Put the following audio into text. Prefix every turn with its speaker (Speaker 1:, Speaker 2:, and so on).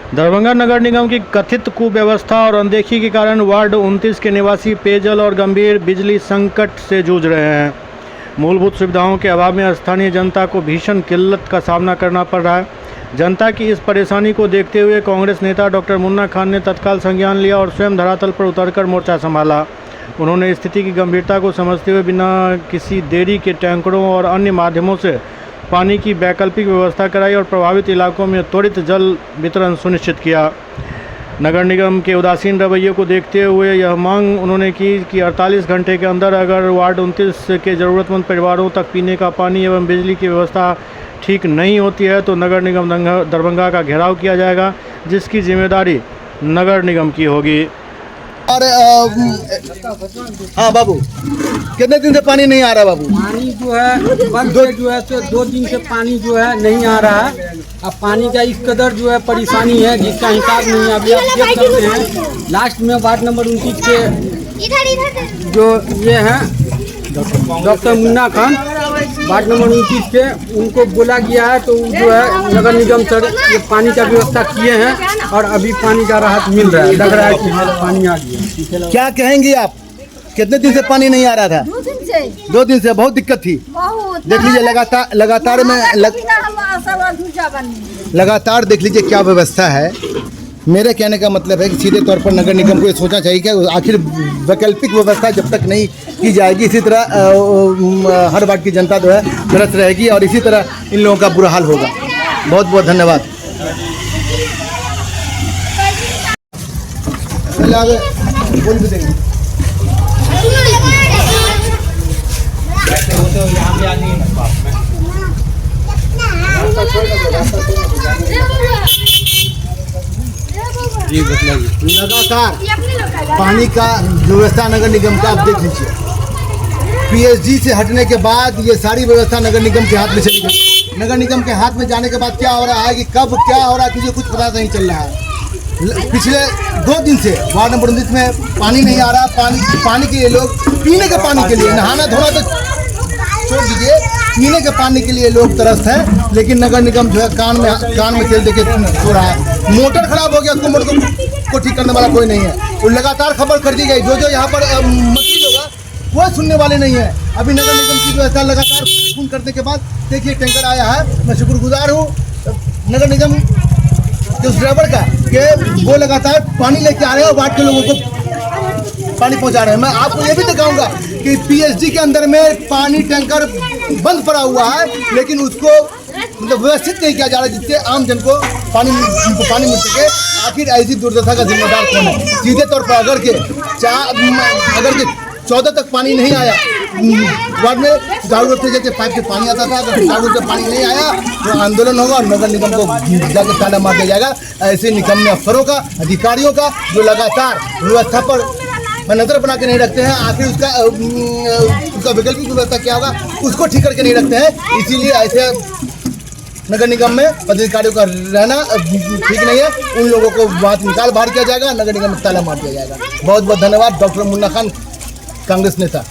Speaker 1: दरभंगा नगर निगम की कथित कुव्यवस्था और अनदेखी के कारण वार्ड 29 के निवासी पेयजल और गंभीर बिजली संकट से जूझ रहे हैं। मूलभूत सुविधाओं के अभाव में स्थानीय जनता को भीषण किल्लत का सामना करना पड़ रहा है। जनता की इस परेशानी को देखते हुए कांग्रेस नेता डॉक्टर मुन्ना खान ने तत्काल संज्ञान लिया और स्वयं धरातल पर उतरकर मोर्चा संभाला। उन्होंने स्थिति की गंभीरता को समझते हुए बिना किसी देरी के टैंकरों और अन्य माध्यमों से पानी की वैकल्पिक व्यवस्था कराई और प्रभावित इलाकों में त्वरित जल वितरण सुनिश्चित किया। नगर निगम के उदासीन रवैये को देखते हुए यह मांग उन्होंने की कि 48 घंटे के अंदर अगर वार्ड 29 के ज़रूरतमंद परिवारों तक पीने का पानी एवं बिजली की व्यवस्था ठीक नहीं होती है तो नगर निगम दरभंगा का घेराव किया जाएगा, जिसकी जिम्मेदारी नगर निगम की होगी।
Speaker 2: और हाँ बाबू, कितने दिन से पानी नहीं आ रहा बाबू?
Speaker 3: पानी जो है बंद से जो है तो 2 दिन से पानी जो है नहीं आ रहा है। अब पानी का इस कदर जो है परेशानी है जिसका हिसाब नहीं है। अभी आप देख सकते हैं लास्ट में वार्ड नंबर 29 के जो ये हैं doctor Munna Khan, ward number 29 के, उनको बोला गया है तो जो है नगर निगम सर ये पानी का व्यवस्था किए हैं और अभी पानी का राहत मिल रहा है। लग रहा है कि हाँ पानी आ गया।
Speaker 2: क्या कहेंगी आप? कितने दिन से पानी नहीं आ रहा था?
Speaker 4: 2 दिन से।
Speaker 2: 2 दिन से बहुत दिक्कत थी। देख लीजिए लगातार में लगातार देख लीजिए क्या व्यवस्था है। मेरे कहने का मतलब है कि सीधे तौर पर नगर निगम को ये सोचना चाहिए कि आखिर वैकल्पिक व्यवस्था जब तक नहीं की जाएगी इसी तरह हर वार्ड की जनता जो है तरस रहेगी और इसी तरह इन लोगों का बुरा हाल होगा। बहुत बहुत धन्यवाद। बोल भी देंगे।
Speaker 3: जी बताइए।
Speaker 2: लगातार पानी का व्यवस्था नगर निगम का आप देख लीजिए। पीएचडी से हटने के बाद ये सारी व्यवस्था नगर निगम के हाथ में चली गई। नगर निगम के हाथ में जाने के बाद क्या हो रहा है कि कब क्या हो रहा है किसी कुछ पता नहीं चल रहा है। पिछले 2 दिन से वार्ड नंबर 29 में पानी नहीं आ रहा। पानी के लिए लोग पीने के पानी के लिए, नहाना धोना तो छोड़ दीजिए, पीने के पानी के लिए लोग तरस हैं। लेकिन नगर निगम जो है कान में तेल देके सो रहा है। मोटर खराब हो गया तो मोटर को ठीक करने वाला कोई नहीं है। वो लगातार खबर कर दी गई, जो यहाँ पर मशीन होगा कोई सुनने वाले नहीं है। अभी नगर निगम की व्यवस्था लगातार फोन करने के बाद देखिए टैंकर आया है। मैं शुक्रगुजार हूँ नगर निगम के उस ड्राइवर का कि वो लगातार पानी लेके आ रहे हैं और वार्ड के लोगों को पानी पहुंचा रहे हैं। मैं आपको ये भी दिखाऊंगा कि पीएचडी के अंदर में पानी टैंकर बंद पड़ा हुआ है, लेकिन उसको मतलब व्यवस्थित नहीं किया जा रहा जिससे आम जन को पानी मिल सके। आखिर ऐसी दुर्दशा का जिम्मेदार कौन है? सीधे तौर पर अगर के 14 तक पानी नहीं आया वार्ड में, झाड़ू से जैसे पाइप से पानी आता था, अगर झाड़ू से पानी नहीं आया तो आंदोलन होगा और नगर निगम को जाकर ताला मार दिया जाएगा। ऐसे निकम्मे अफसरों का, अधिकारियों का जो लगातार व्यवस्था पर नजर बना के नहीं रखते हैं, आखिर उसका वैकल्पिक व्यवस्था क्या होगा उसको ठीक करके नहीं रखते हैं। इसीलिए ऐसे नगर निगम में पदाधिकारियों का रहना ठीक नहीं है। उन लोगों को बात निकाल बाहर किया जाएगा, नगर निगम में ताला मार दिया जाएगा। बहुत बहुत धन्यवाद। डॉक्टर मुन्ना खान, कांग्रेस नेता।